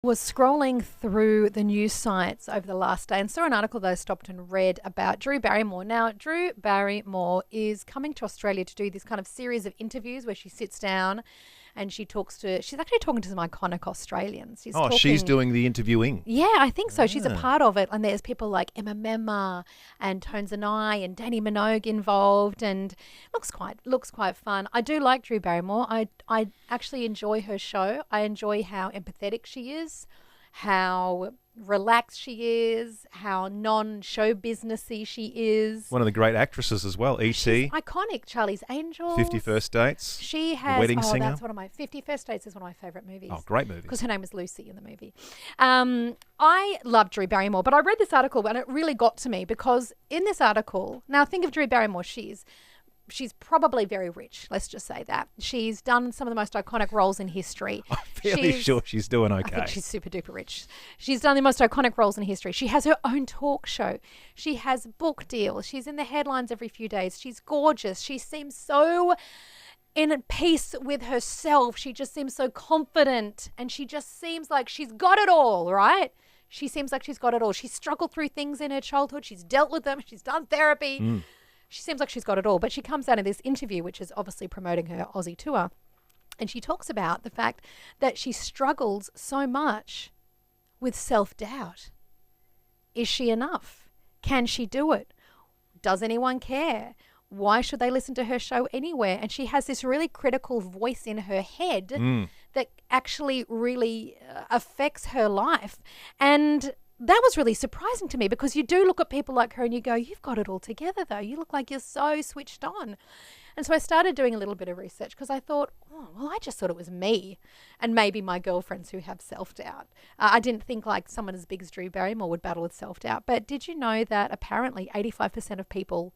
Was scrolling through the news sites over the last day and saw an article that I stopped and read about Drew Barrymore. Now, Drew Barrymore is coming to Australia to do this kind of series of interviews where she sits down and she's actually talking to some iconic Australians. She's doing the interviewing. Yeah, I think so. She's a part of it. And there's people like Emma Memma and Tones and I and Danny Minogue involved, and looks quite fun. I do like Drew Barrymore. I actually enjoy her show. I enjoy how empathetic she is, how relaxed she is, how non-show businessy she is. One of the great actresses as well, E.T. She's iconic. Charlie's Angels. 50 First Dates. She has. Wedding Singer. That's one of my 50 First Dates is one of my favourite movies. Oh, great movie. Because her name was Lucy in the movie. I love Drew Barrymore, but I read this article and it really got to me because in this article, now think of Drew Barrymore, she's probably very rich, let's just say that. She's done some of the most iconic roles in history. I'm fairly sure she's doing okay. I think she's super duper rich. She's done the most iconic roles in history. She has her own talk show. She has book deals. She's in the headlines every few days. She's gorgeous. She seems so in peace with herself. She just seems so confident and she just seems like she's got it all, right? She seems like she's got it all. She's struggled through things in her childhood. She's dealt with them. She's done therapy. She seems like she's got it all, but she comes out of this interview, which is obviously promoting her Aussie tour, and she talks about the fact that she struggles so much with self-doubt. Is she enough? Can she do it? Does anyone care? Why should they listen to her show anywhere? And she has this really critical voice in her head that actually really affects her life. And that was really surprising to me because you do look at people like her and you go, you've got it all together though. You look like you're so switched on. And so I started doing a little bit of research because I thought, I just thought it was me and maybe my girlfriends who have self-doubt. I didn't think like someone as big as Drew Barrymore would battle with self-doubt. But did you know that apparently 85% of people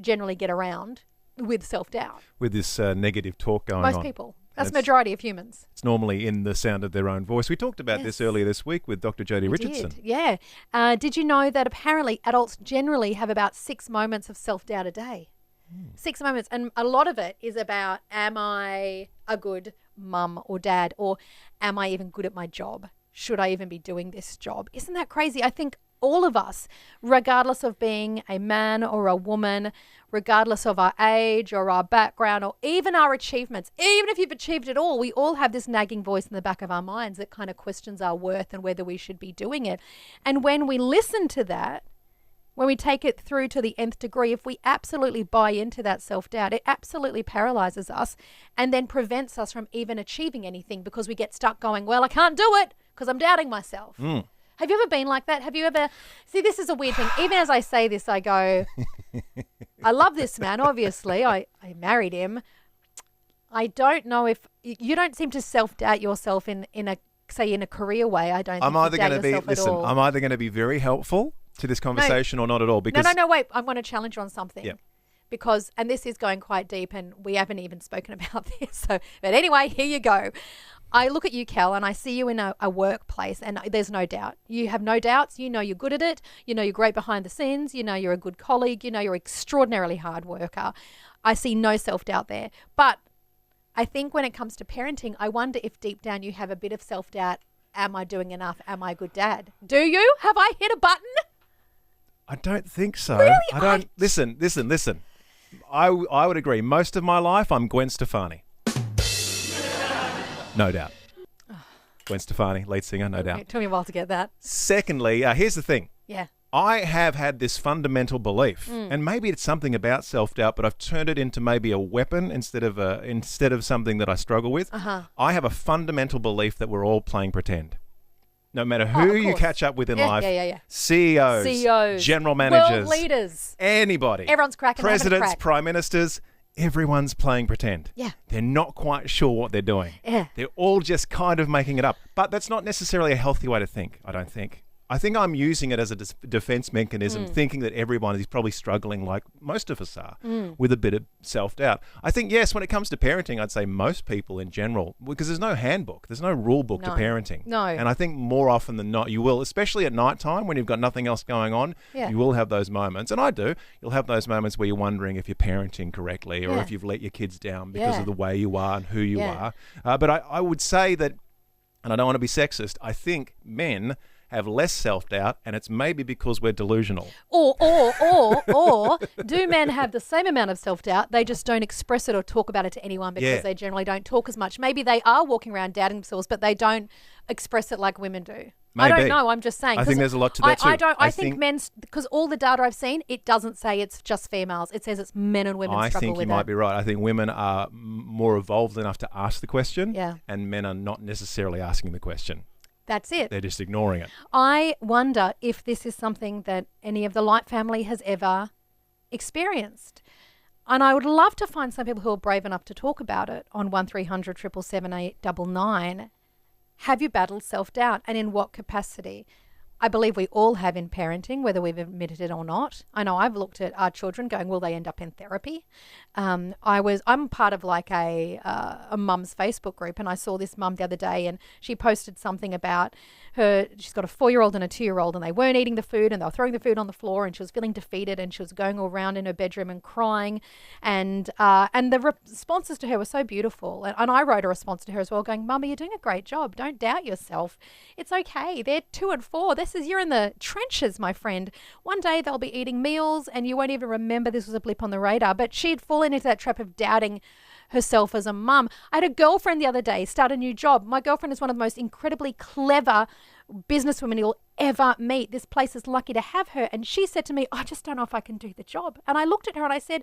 generally get around with self-doubt? With this negative talk going on. Most people. That's the majority of humans. It's normally in the sound of their own voice. We talked about this earlier this week with Dr. Jodie Richardson. Yeah. Did you know that apparently adults generally have about 6 moments of self-doubt a day? 6 moments. And a lot of it is about, am I a good mum or dad? Or am I even good at my job? Should I even be doing this job? Isn't that crazy? I think all of us, regardless of being a man or a woman, regardless of our age or our background or even our achievements, even if you've achieved it all, we all have this nagging voice in the back of our minds that kind of questions our worth and whether we should be doing it. And when we listen to that, when we take it through to the nth degree, if we absolutely buy into that self-doubt, it absolutely paralyzes us and then prevents us from even achieving anything because we get stuck going, well, I can't do it because I'm doubting myself. Have you ever been like that? Have you ever... See, this is a weird thing. Even as I say this, I go, I love this man, obviously. I married him. I don't know if... You don't seem to self-doubt yourself in a career way. I don't think you doubt yourself at all. I'm either going to be very helpful to this conversation or not at all. Because No, wait. I'm going to challenge you on something. Yeah. Because, and this is going quite deep and we haven't even spoken about this. But anyway, here you go. I look at you, Kel, and I see you in a workplace and there's no doubt. You have no doubts. You know you're good at it. You know you're great behind the scenes. You know you're a good colleague. You know you're an extraordinarily hard worker. I see no self-doubt there. But I think when it comes to parenting, I wonder if deep down you have a bit of self-doubt. Am I doing enough? Am I a good dad? Do you? Have I hit a button? I don't think so. Really? I don't. Listen. I would agree. Most of my life, I'm Gwen Stefani. No doubt. Gwen Stefani, lead singer, no doubt. It took me a while to get that. Secondly, here's the thing. Yeah. I have had this fundamental belief, and maybe it's something about self-doubt, but I've turned it into maybe a weapon instead of something that I struggle with. I have a fundamental belief that we're all playing pretend. No matter who you catch up with in life, CEOs, general managers, world leaders, anybody, everyone's cracking presidents, prime ministers, everyone's playing pretend. Yeah. They're not quite sure what they're doing. Yeah. They're all just kind of making it up. But that's not necessarily a healthy way to think, I don't think. I think I'm using it as a defense mechanism, thinking that everyone is probably struggling like most of us are with a bit of self-doubt. I think, yes, when it comes to parenting, I'd say most people in general, because there's no handbook, there's no rule book to parenting. No. And I think more often than not, you will, especially at night time when you've got nothing else going on, you will have those moments. And I do. You'll have those moments where you're wondering if you're parenting correctly or if you've let your kids down because of the way you are and who you are. But I would say that and I don't want to be sexist, I think men have less self-doubt, and it's maybe because we're delusional. Or do men have the same amount of self-doubt? They just don't express it or talk about it to anyone because they generally don't talk as much. Maybe they are walking around doubting themselves, but they don't express it like women do. Maybe. I don't know. I'm just saying. I think there's a lot to that too. I think men's, because all the data I've seen, it doesn't say it's just females. It says it's men and women struggle with it. I think you might be right. I think women are more evolved enough to ask the question, and men are not necessarily asking the question. That's it. They're just ignoring it. I wonder if this is something that any of the Light family has ever experienced. And I would love to find some people who are brave enough to talk about it on 1300 777 899. Have you battled self-doubt, and in what capacity? I believe we all have in parenting, whether we've admitted it or not. I know I've looked at our children going, will they end up in therapy? I'm part of like a mum's Facebook group, and I saw this mum the other day, and she posted something about she's got a 4-year-old and a 2-year-old, and they weren't eating the food, and they were throwing the food on the floor, and she was feeling defeated, and she was going all around in her bedroom and crying, and the responses to her were so beautiful. And I wrote a response to her as well, going, Mummy, you're doing a great job. Don't doubt yourself. It's okay. They're 2 and 4. You're in the trenches, my friend. One day they'll be eating meals and you won't even remember this was a blip on the radar. But she'd fallen into that trap of doubting herself as a mum. I had a girlfriend the other day start a new job. My girlfriend is one of the most incredibly clever businesswomen you'll ever meet. This place is lucky to have her. And she said to me, I just don't know if I can do the job. And I looked at her and I said,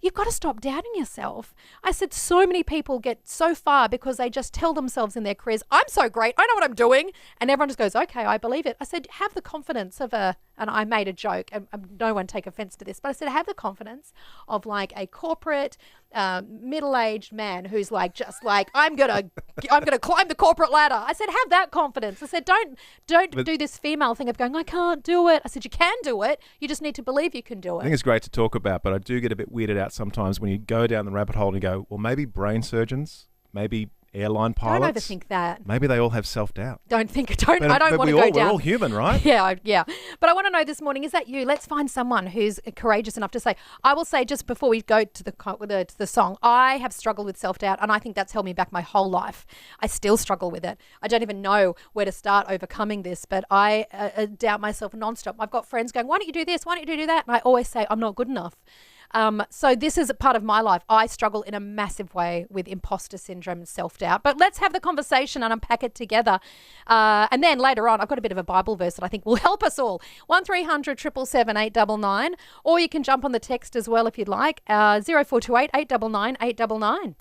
you've got to stop doubting yourself. I said, so many people get so far because they just tell themselves in their careers, I'm so great, I know what I'm doing. And everyone just goes, okay, I believe it. I said, have the confidence of and I made a joke, and no one take offense to this, but I said, have the confidence of like a corporate, middle-aged man who's like, just like, I'm gonna climb the corporate ladder. I said, have that confidence. I said, don't do this female thing of going, I can't do it. I said, you can do it. You just need to believe you can do it. I think it's great to talk about, but I do get a bit weirded out sometimes when you go down the rabbit hole and you go, well, maybe brain surgeons, maybe airline pilots. Don't overthink that. Maybe they all have self-doubt. I don't want to go down. We're all human, right? Yeah. But I want to know this morning, is that you? Let's find someone who's courageous enough to say, I will say just before we go to the song, I have struggled with self-doubt, and I think that's held me back my whole life. I still struggle with it. I don't even know where to start overcoming this, but I doubt myself nonstop. I've got friends going, why don't you do this? Why don't you do that? And I always say, I'm not good enough. So this is a part of my life. I struggle in a massive way with imposter syndrome and self-doubt. But let's have the conversation and unpack it together. And then later on, I've got a bit of a Bible verse that I think will help us all. 1300 777 899. Or you can jump on the text as well if you'd like. 0428 899 899.